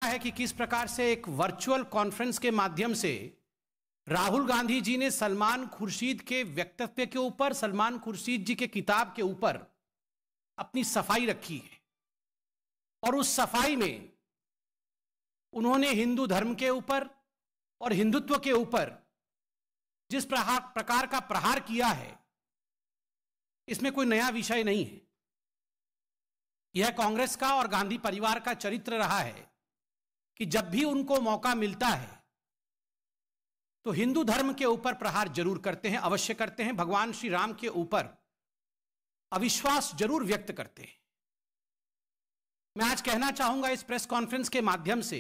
है कि किस प्रकार से एक वर्चुअल कॉन्फ्रेंस के माध्यम से राहुल गांधी जी ने सलमान खुर्शीद के वक्तव्य के ऊपर, सलमान खुर्शीद जी के किताब के ऊपर अपनी सफाई रखी है। और उस सफाई में उन्होंने हिंदू धर्म के ऊपर और हिंदुत्व के ऊपर जिस प्रकार का प्रहार किया है, इसमें कोई नया विषय नहीं है। यह कांग्रेस का और गांधी परिवार का चरित्र रहा है कि जब भी उनको मौका मिलता है तो हिंदू धर्म के ऊपर प्रहार जरूर करते हैं, अवश्य करते हैं। भगवान श्री राम के ऊपर अविश्वास जरूर व्यक्त करते हैं। मैं आज कहना चाहूंगा इस प्रेस कॉन्फ्रेंस के माध्यम से,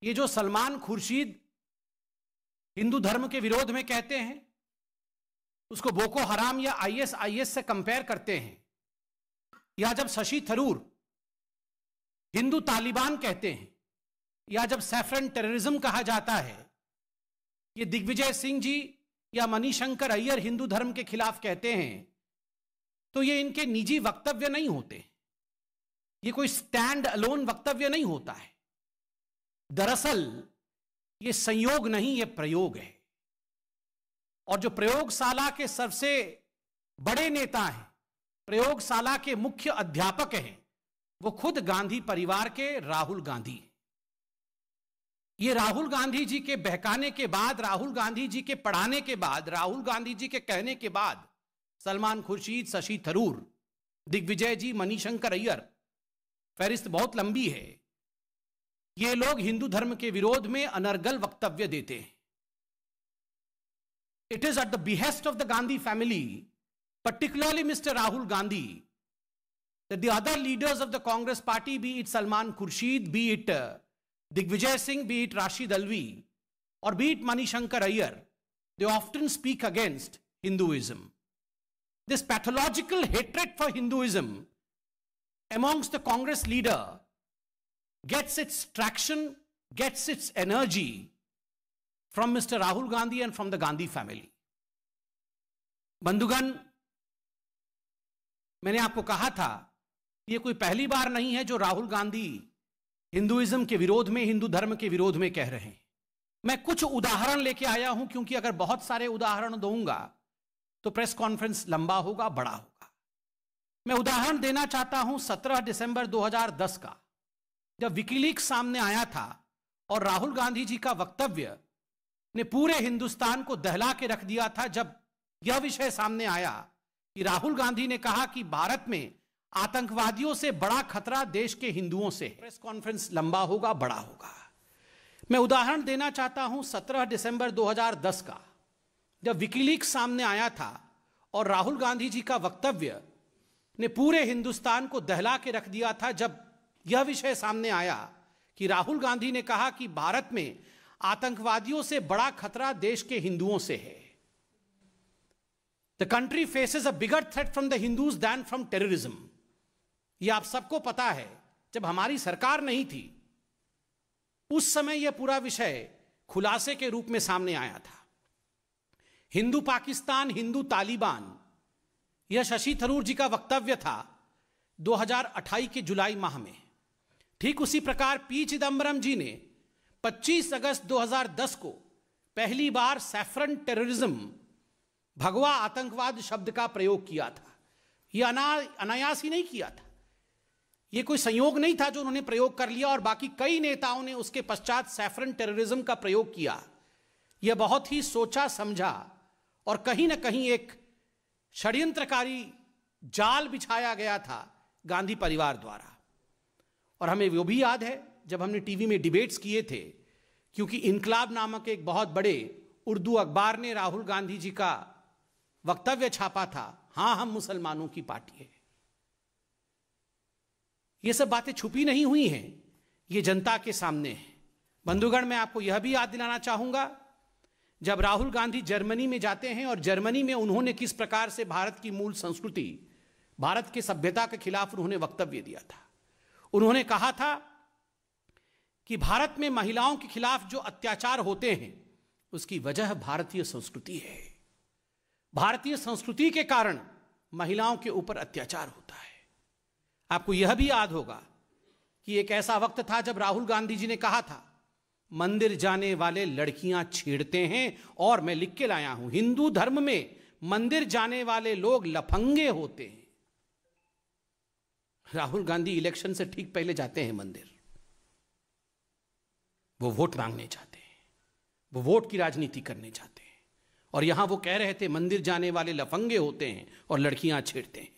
ये जो सलमान खुर्शीद हिंदू धर्म के विरोध में कहते हैं, उसको बोको हराम या आईएस से कंपेयर करते हैं, या जब शशि थरूर हिंदू तालिबान कहते हैं, या जब सैफरन टेररिज्म कहा जाता है, ये दिग्विजय सिंह जी या मणिशंकर अय्यर हिंदू धर्म के खिलाफ कहते हैं, तो ये इनके निजी वक्तव्य नहीं होते, ये कोई स्टैंड अलोन वक्तव्य नहीं होता है। दरअसल ये संयोग नहीं, ये प्रयोग है। और जो प्रयोगशाला के सबसे बड़े नेता हैं, प्रयोगशाला के मुख्य अध्यापक हैं, वो खुद गांधी परिवार के राहुल गांधी। ये राहुल गांधी जी के बहकाने के बाद, राहुल गांधी जी के पढ़ाने के बाद, राहुल गांधी जी के कहने के बाद सलमान खुर्शीद, शशि थरूर, दिग्विजय जी, मणिशंकर अय्यर, फहरिस्त बहुत लंबी है, ये लोग हिंदू धर्म के विरोध में अनर्गल वक्तव्य देते हैं। It is at the behest of the Gandhi family, particularly Mr. Rahul Gandhi, that the other leaders of the Congress party, be it Salman Khurshid, be it Digvijay Singh, be it Rashid Alvi, or be it Manishankar Aiyar, they often speak against Hinduism. This pathological hatred for Hinduism amongst the Congress leader gets its traction, gets its energy from Mr. Rahul Gandhi and from the Gandhi family. बंधुगण, मैंने आपको कहा था, ये कोई पहली बार नहीं है जो राहुल गांधी हिंदुइज्म के विरोध में, हिंदू धर्म के विरोध में कह रहे हैं। मैं कुछ उदाहरण लेके आया हूं, क्योंकि अगर बहुत सारे उदाहरण दूंगा तो प्रेस कॉन्फ्रेंस लंबा होगा, बड़ा होगा। मैं उदाहरण देना चाहता हूं 17 दिसंबर 2010 का, जब विकीलीक्स सामने आया था और राहुल गांधी जी का वक्तव्य ने पूरे हिंदुस्तान को दहला के रख दिया था। जब यह विषय सामने आया कि राहुल गांधी ने कहा कि भारत में आतंकवादियों से बड़ा खतरा देश के हिंदुओं से है। प्रेस कॉन्फ्रेंस लंबा होगा, बड़ा होगा। मैं उदाहरण देना चाहता हूं 17 दिसंबर 2010 का, जब विकीलीक्स सामने आया था और राहुल गांधी जी का वक्तव्य ने पूरे हिंदुस्तान को दहला के रख दिया था। जब यह विषय सामने आया कि राहुल गांधी ने कहा कि भारत में आतंकवादियों से बड़ा खतरा देश के हिंदुओं से है। The country faces a bigger threat from the Hindus than from terrorism. ये आप सबको पता है। जब हमारी सरकार नहीं थी, उस समय यह पूरा विषय खुलासे के रूप में सामने आया था। हिंदू पाकिस्तान, हिंदू तालिबान, यह शशि थरूर जी का वक्तव्य था 2028 के जुलाई माह में। ठीक उसी प्रकार पी चिदम्बरम जी ने 25 अगस्त 2010 को पहली बार सैफरन टेररिज्म, भगवा आतंकवाद शब्द का प्रयोग किया था। यह अनायास ही नहीं किया था, यह कोई संयोग नहीं था जो उन्होंने प्रयोग कर लिया और बाकी कई नेताओं ने उसके पश्चात सैफरन टेररिज्म का प्रयोग किया। यह बहुत ही सोचा समझा और कहीं ना कहीं एक षड्यंत्रकारी जाल बिछाया गया था गांधी परिवार द्वारा। और हमें वो भी याद है जब हमने टीवी में डिबेट्स किए थे, क्योंकि इनकलाब नामक एक बहुत बड़े उर्दू अखबार ने राहुल गांधी जी का वक्तव्य छापा था, हां हम मुसलमानों की पार्टी है। ये सब बातें छुपी नहीं हुई हैं, ये जनता के सामने है। बंधुगण, मैं आपको यह भी याद दिलाना चाहूंगा, जब राहुल गांधी जर्मनी में जाते हैं और जर्मनी में उन्होंने किस प्रकार से भारत की मूल संस्कृति, भारत की सभ्यता के खिलाफ उन्होंने वक्तव्य दिया था। उन्होंने कहा था कि भारत में महिलाओं के खिलाफ जो अत्याचार होते हैं उसकी वजह भारतीय संस्कृति है। भारतीय संस्कृति के कारण महिलाओं के ऊपर अत्याचार होता है। आपको यह भी याद होगा कि एक ऐसा वक्त था जब राहुल गांधी जी ने कहा था, मंदिर जाने वाले लड़कियां छेड़ते हैं, और मैं लिख के लाया हूं, हिंदू धर्म में मंदिर जाने वाले लोग लफंगे होते हैं। राहुल गांधी इलेक्शन से ठीक पहले जाते हैं मंदिर, वो वोट मांगने जाते हैं, वो वोट की राजनीति करने जाते हैं, और यहां वो कह रहे थे मंदिर जाने वाले लफंगे होते हैं और लड़कियां छेड़ते हैं।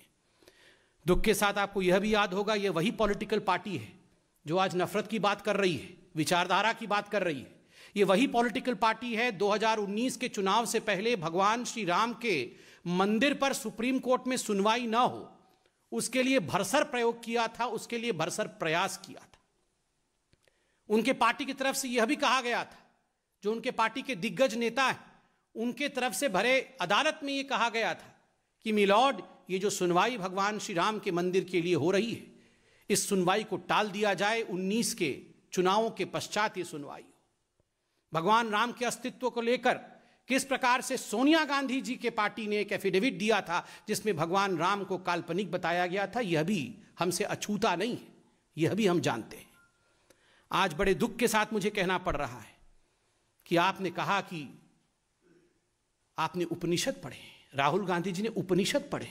दुख के साथ आपको यह भी याद होगा, यह वही पॉलिटिकल पार्टी है जो आज नफरत की बात कर रही है, विचारधारा की बात कर रही है। ये वही पॉलिटिकल पार्टी है 2019 के चुनाव से पहले भगवान श्री राम के मंदिर पर सुप्रीम कोर्ट में सुनवाई ना हो, उसके लिए भरसर प्रयोग किया था, उसके लिए भरसर प्रयास किया था। उनके पार्टी की तरफ से यह भी कहा गया था, जो उनके पार्टी के दिग्गज नेता हैं उनके तरफ से भरे अदालत में यह कहा गया था कि मिलॉर्ड, ये जो सुनवाई भगवान श्री राम के मंदिर के लिए हो रही है, इस सुनवाई को टाल दिया जाए, 19 के चुनावों के पश्चात ये सुनवाई हो। भगवान राम के अस्तित्व को लेकर किस प्रकार से सोनिया गांधी जी के पार्टी ने एक एफिडेविट दिया था जिसमें भगवान राम को काल्पनिक बताया गया था, यह भी हमसे अछूता नहीं है, यह भी हम जानते हैं। आज बड़े दुख के साथ मुझे कहना पड़ रहा है कि आपने कहा कि आपने उपनिषद पढ़े, राहुल गांधी जी ने उपनिषद पढ़े।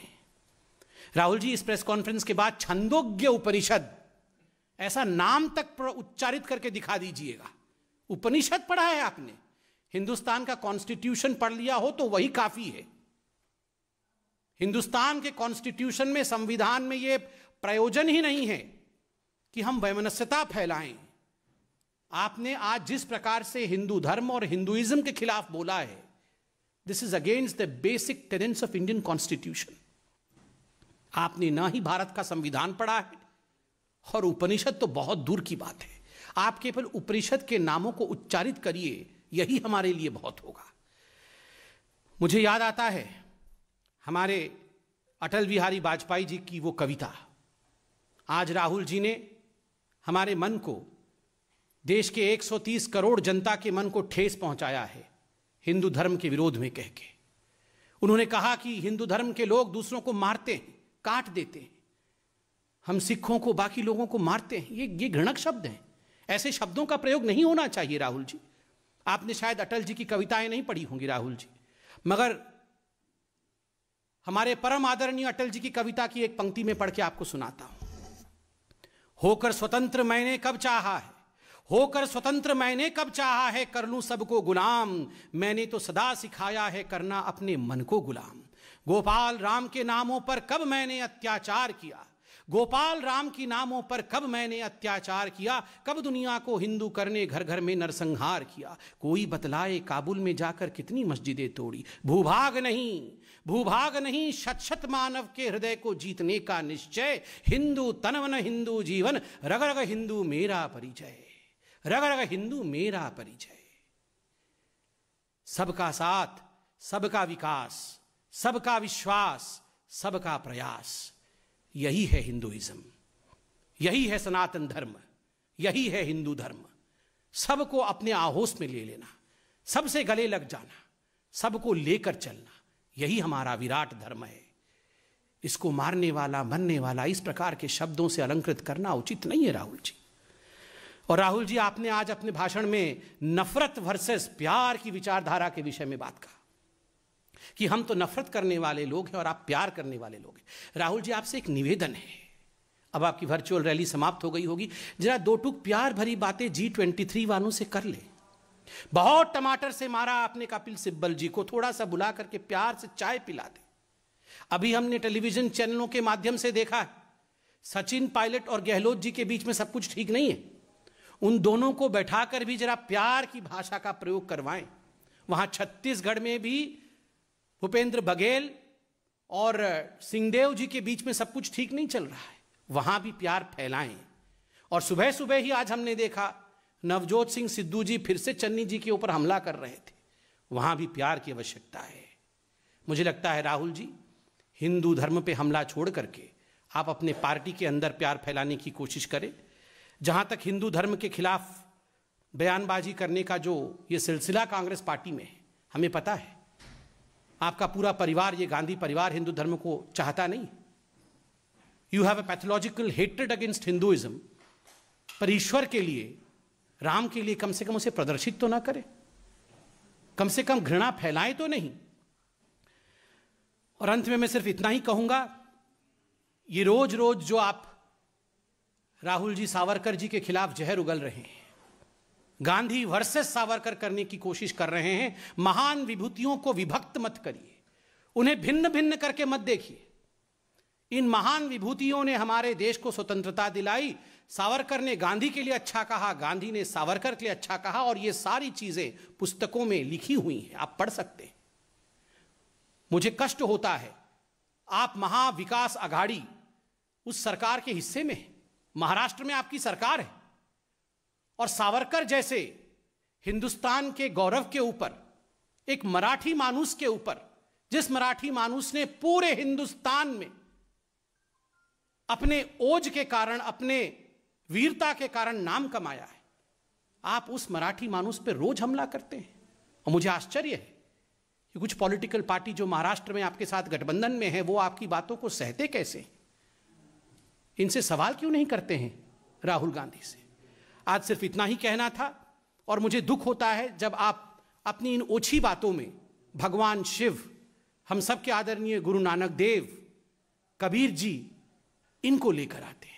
राहुल जी, इस प्रेस कॉन्फ्रेंस के बाद छंदोग्य उपनिषद ऐसा नाम तक उच्चारित करके दिखा दीजिएगा। उपनिषद पढ़ा है आपने? हिंदुस्तान का कॉन्स्टिट्यूशन पढ़ लिया हो तो वही काफी है। हिंदुस्तान के कॉन्स्टिट्यूशन में, संविधान में यह प्रयोजन ही नहीं है कि हम वैमनस्यता फैलाएं। आपने आज जिस प्रकार से हिंदू धर्म और हिंदुइज्म के खिलाफ बोला है, this is against the basic tenants of Indian constitution. आपने ना ही भारत का संविधान पढ़ा है, और उपनिषद तो बहुत दूर की बात है। आप केवल उपनिषद के नामों को उच्चारित करिए, यही हमारे लिए बहुत होगा। मुझे याद आता है हमारे अटल बिहारी वाजपेयी जी की वो कविता। आज राहुल जी ने हमारे मन को, देश के 130 करोड़ जनता के मन को ठेस पहुंचाया है हिंदू धर्म के विरोध में कह के। उन्होंने कहा कि हिंदू धर्म के लोग दूसरों को मारते हैं, काट देते हैं, हम सिखों को, बाकी लोगों को मारते हैं। ये घृणक शब्द हैं, ऐसे शब्दों का प्रयोग नहीं होना चाहिए। राहुल जी, आपने शायद अटल जी की कविताएं नहीं पढ़ी होंगी राहुल जी, मगर हमारे परम आदरणीय अटल जी की कविता की एक पंक्ति में पढ़ के आपको सुनाता हूं। होकर स्वतंत्र मैंने कब चाहा है, होकर स्वतंत्र मैंने कब चाहा है, कर लूं सबको गुलाम, मैंने तो सदा सिखाया है करना अपने मन को गुलाम। गोपाल राम के नामों पर कब मैंने अत्याचार किया, गोपाल राम की नामों पर कब मैंने अत्याचार किया, कब दुनिया को हिंदू करने घर घर में नरसंहार किया। कोई बतलाए काबुल में जाकर कितनी मस्जिदें तोड़ी, भूभाग नहीं शत शत मानव के हृदय को जीतने का निश्चय। हिंदू तनवन हिंदू जीवन, रग रग हिंदू मेरा परिचय, रग रग हिंदू मेरा परिचय। सबका साथ, सबका विकास, सबका विश्वास, सबका प्रयास, यही है हिंदुइज्म, यही है सनातन धर्म, यही है हिंदू धर्म। सबको अपने आहोस में ले लेना, सबसे गले लग जाना, सबको लेकर चलना, यही हमारा विराट धर्म है। इसको मारने वाला, मरने वाला, इस प्रकार के शब्दों से अलंकृत करना उचित नहीं है राहुल जी। और राहुल जी, आपने आज अपने भाषण में नफरत वर्सेस प्यार की विचारधारा के विषय में बात कहा कि हम तो नफरत करने वाले लोग हैं और आप प्यार करने वाले लोग हैं। राहुल जी, आपसे एक निवेदन है, अब आपकी वर्चुअल रैली समाप्त हो गई होगी, जरा दो टूक प्यार भरी बातें G23 वालों से कर ले। बहुत टमाटर से मारा आपने कपिल सिब्बल जी को, थोड़ा सा बुला करके प्यार से चाय पिला दे। अभी हमने टेलीविजन चैनलों के माध्यम से देखा है, सचिन पायलट और गहलोत जी के बीच में सब कुछ ठीक नहीं है, उन दोनों को बैठाकर भी जरा प्यार की भाषा का प्रयोग करवाएं। वहां छत्तीसगढ़ में भी भूपेंद्र बघेल और सिंहदेव जी के बीच में सब कुछ ठीक नहीं चल रहा है, वहां भी प्यार फैलाएं। और सुबह सुबह ही आज हमने देखा नवजोत सिंह सिद्धू जी फिर से चन्नी जी के ऊपर हमला कर रहे थे, वहां भी प्यार की आवश्यकता है। मुझे लगता है राहुल जी, हिंदू धर्म पे हमला छोड़ करके आप अपने पार्टी के अंदर प्यार फैलाने की कोशिश करें। जहां तक हिंदू धर्म के खिलाफ बयानबाजी करने का जो ये सिलसिला कांग्रेस पार्टी में है, हमें पता है आपका पूरा परिवार, ये गांधी परिवार, हिंदू धर्म को चाहता नहीं। You have a pathological hatred against Hinduism पर ईश्वर के लिए, राम के लिए कम से कम उसे प्रदर्शित तो ना करे, कम से कम घृणा फैलाए तो नहीं। और अंत में मैं सिर्फ इतना ही कहूंगा, ये रोज रोज जो आप राहुल जी सावरकर जी के खिलाफ जहर उगल रहे हैं, गांधी वर्सेस सावरकर करने की कोशिश कर रहे हैं, महान विभूतियों को विभक्त मत करिए, उन्हें भिन्न भिन्न करके मत देखिए। इन महान विभूतियों ने हमारे देश को स्वतंत्रता दिलाई। सावरकर ने गांधी के लिए अच्छा कहा, गांधी ने सावरकर के लिए अच्छा कहा, और ये सारी चीजें पुस्तकों में लिखी हुई हैं, आप पढ़ सकते हैं। मुझे कष्ट होता है, आप महाविकास आघाड़ी उस सरकार के हिस्से में हैं, महाराष्ट्र में आपकी सरकार है, और सावरकर जैसे हिंदुस्तान के गौरव के ऊपर, एक मराठी मानुस के ऊपर, जिस मराठी मानुस ने पूरे हिंदुस्तान में अपने ओज के कारण, अपने वीरता के कारण नाम कमाया है, आप उस मराठी मानुस पर रोज हमला करते हैं। और मुझे आश्चर्य है कि कुछ पॉलिटिकल पार्टी जो महाराष्ट्र में आपके साथ गठबंधन में है, वो आपकी बातों को सहते कैसे, इनसे सवाल क्यों नहीं करते हैं राहुल गांधी से। आज सिर्फ इतना ही कहना था, और मुझे दुख होता है जब आप अपनी इन ओछी बातों में भगवान शिव, हम सबके आदरणीय गुरु नानक देव, कबीर जी, इनको लेकर आते हैं।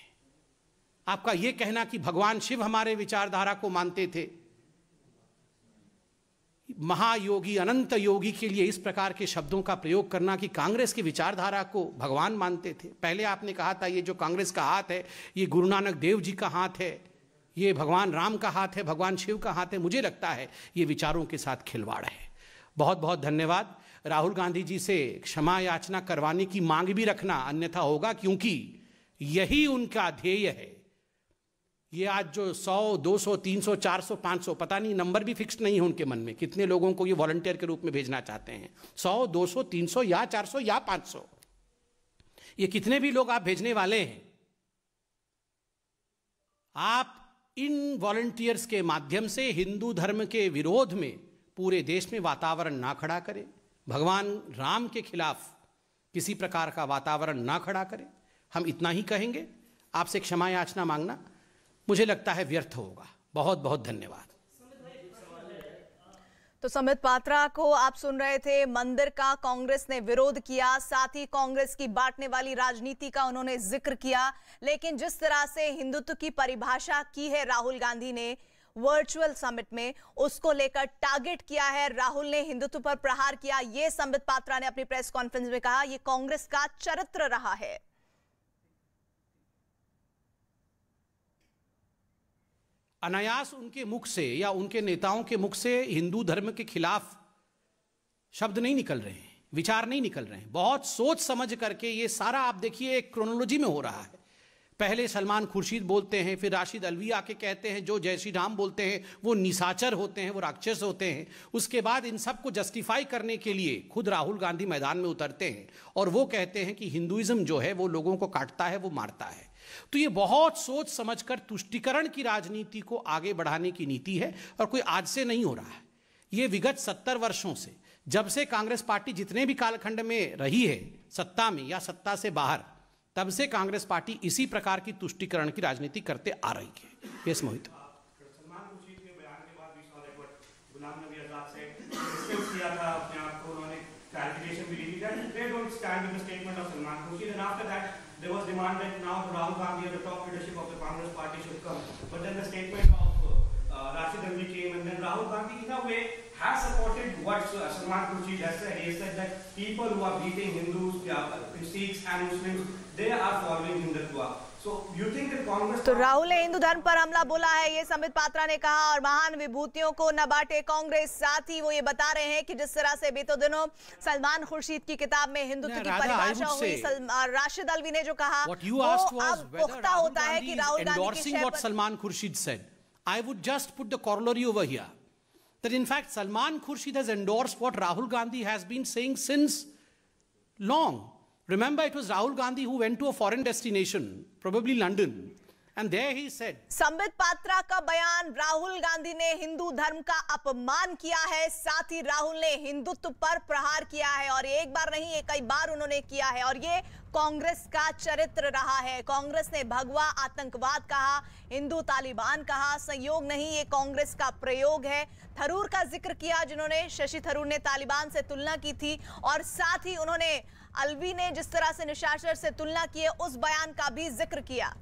आपका यह कहना कि भगवान शिव हमारे विचारधारा को मानते थे, महायोगी अनंत योगी के लिए इस प्रकार के शब्दों का प्रयोग करना कि कांग्रेस की विचारधारा को भगवान मानते थे। पहले आपने कहा था ये जो कांग्रेस का हाथ है, ये गुरु नानक देव जी का हाथ है, ये भगवान राम का हाथ है, भगवान शिव का हाथ है। मुझे लगता है ये विचारों के साथ खिलवाड़ है। बहुत बहुत धन्यवाद। राहुल गांधी जी से क्षमा याचना करवाने की मांग भी रखना अन्यथा होगा, क्योंकि यही उनका ध्येय है। ये आज जो 100, 200, 300, 400, 500, पता नहीं, नंबर भी फिक्स नहीं है उनके मन में, कितने लोगों को ये वॉलंटियर के रूप में भेजना चाहते हैं, 100, 200, 300 या 400 या 500, ये कितने भी लोग आप भेजने वाले हैं, आप इन वॉलंटियर्स के माध्यम से हिंदू धर्म के विरोध में पूरे देश में वातावरण ना खड़ा करें, भगवान राम के खिलाफ किसी प्रकार का वातावरण ना खड़ा करें। हम इतना ही कहेंगे। आपसे क्षमा याचना मांगना मुझे लगता है व्यर्थ होगा। बहुत बहुत धन्यवाद। तो संबित पात्रा को आप सुन रहे थे। मंदिर का कांग्रेस ने विरोध किया, साथ ही कांग्रेस की बांटने वाली राजनीति का उन्होंने जिक्र किया, लेकिन जिस तरह से हिंदुत्व की परिभाषा की है राहुल गांधी ने वर्चुअल समिट में, उसको लेकर टारगेट किया है, राहुल ने हिंदुत्व पर प्रहार किया, ये संबित पात्रा ने अपनी प्रेस कॉन्फ्रेंस में कहा। यह कांग्रेस का चरित्र रहा है। अनायास उनके मुख से या उनके नेताओं के मुख से हिंदू धर्म के खिलाफ शब्द नहीं निकल रहे हैं, विचार नहीं निकल रहे हैं। बहुत सोच समझ करके ये सारा आप देखिए एक क्रोनोलॉजी में हो रहा है। पहले सलमान खुर्शीद बोलते हैं, फिर राशिद अलवी आके कहते हैं जो जय श्री राम बोलते हैं वो निशाचर होते हैं, वो राक्षस होते हैं। उसके बाद इन सब को जस्टिफाई करने के लिए खुद राहुल गांधी मैदान में उतरते हैं और वो कहते हैं कि हिंदुइज्म जो है वो लोगों को काटता है, वो मारता है। तो ये बहुत सोच समझकर तुष्टीकरण की राजनीति को आगे बढ़ाने की नीति है, और कोई आज से नहीं हो रहा है। ये विगत 70 वर्षों से, जब से कांग्रेस पार्टी जितने भी कालखंड में रही है, सत्ता में या सत्ता से बाहर, तब से कांग्रेस पार्टी इसी प्रकार की तुष्टीकरण की राजनीति करते आ रही है। यस मोहित। सलमान खुर्शीद के बयान के बाद गुलाम नबी आजाद से डिस्कस किया था अपने आप को, उन्होंने क्लैरिफिकेशन भी दी थी that they don't stand with the statement of Salman Khurshid, and after that there was demand that now Rahul Gandhi or the top leadership of the Congress party should come. But then the statement of Rashid Alvi came, and then Rahul Gandhi in a way has supported what Salman Khurshid has said. He said that people who are beating Hindus, Sikhs and Muslims, they are following Hindutva. So you think that Congress... तो राहुल ने हिंदू धर्म पर हमला बोला है, ये संबित पात्रा ने कहा, और महान विभूतियों को न बांटे कांग्रेस। साथ ही वो ये बता रहे हैं कि जिस तरह से बीते दिनों सलमान खुर्शीद की किताब में हिंदुत्व की परिभाषा हुई, राशिद अलवी ने जो कहा वो अब पुख्ता होता है कि राहुल गांधी की what Salman Khurshid said. I would just put the corollary over here that in fact Salman Khurshid has endorsed what Rahul Gandhi has been saying since long. Remember, it was Rahul Gandhi who went to a foreign destination, probably London, And there he said, Sambit Patra का बयान, राहुल गांधी ने हिंदू धर्म का अपमान किया है, साथ ही राहुल ने हिंदुत्व पर प्रहार किया है, और एक बार नहीं ये कई बार उन्होंने किया है, और ये कांग्रेस का चरित्र रहा है। कांग्रेस ने भगवा आतंकवाद कहा, हिंदू तालिबान कहा, संयोग नहीं ये कांग्रेस का प्रयोग है। थरूर का जिक्र किया, जिन्होंने शशि थरूर ने तालिबान से तुलना की थी, और साथ ही उन्होंने अलवी ने जिस तरह से निशाचर से तुलना की है उस बयान का भी जिक्र किया।